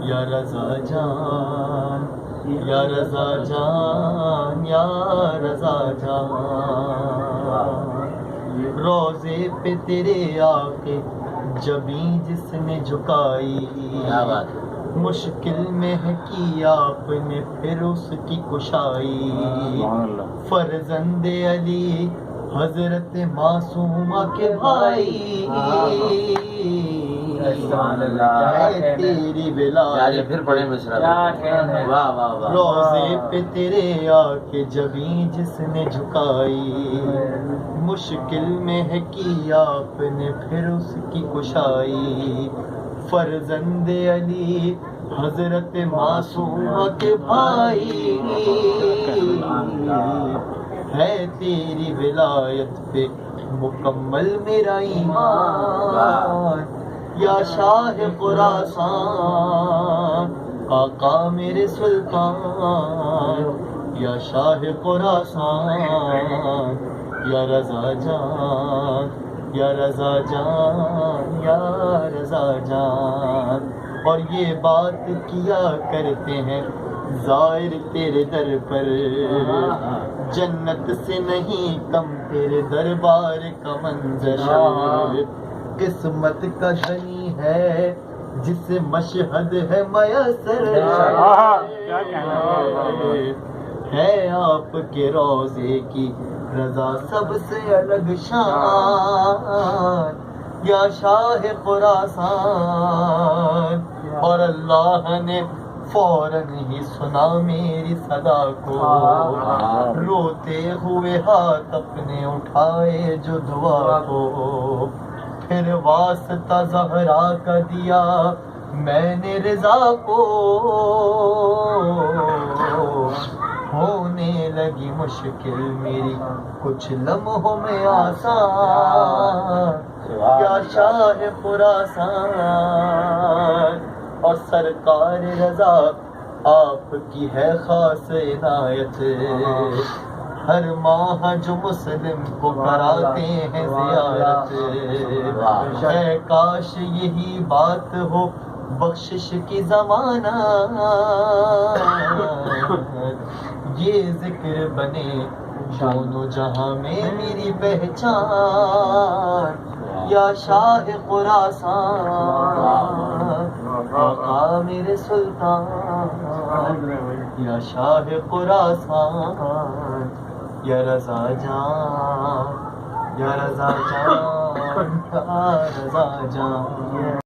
یا رضا جان، یا رضا جان، یا رضا جان، روزے پہ تیرے آقے جبیں جس نے جھکائی، مشکل میں ہے کی آپ نے پھر اس کی کشائی، فرزند علی حضرت معصومہ کے بھائی، تیری ولایت پھر پڑھیں مصرع، روزے پہ تیرے آکے جبیں جس نے جھکائی، مشکل میں ہے کی آپ نے پھر اس کی کشائی، فرزند علی حضرت معصومہ کے بھائی، ہے تیری ولایت پہ مکمل میرا ایمان، یا شاہ خراسان آقا میرے سلطان، یا شاہ خراسان، یا رضا جان، یا رضا جان، یا رضا جان، اور یہ بات کیا کرتے ہیں زائر تیرے در پر، جنت سے نہیں کم تیرے دربار کا منظر، قسمت کا دھنی ہے جسے مشہد ہے میسر، ہے آپ کے روزے کی رضا سب سے الگ شان، یا شاہ خراسان، اور اللہ نے فوراً ہی سنا میری صدا کو، روتے ہوئے ہاتھ اپنے اٹھائے جو دعا کو، پھر واسطہ زہرا کا دیا میں نے رضا کو، ہونے لگی مشکل میری کچھ لمحوں میں آسان، یا شاہ خراسان، اور سرکار رضا آپ کی ہے خاص عنایت، ہر ماہ جو مسلم کو کراتے ہیں زیارت، ہے کاش یہی بات ہو بخشش کی زمانہ، یہ ذکر بنے دونوں جہاں میں میری پہچان، یا شاہ خراسان آقا میرے سلطان، یا شاہ خراسان، یا رضا جان، یا رضا جان، یا رضا جان۔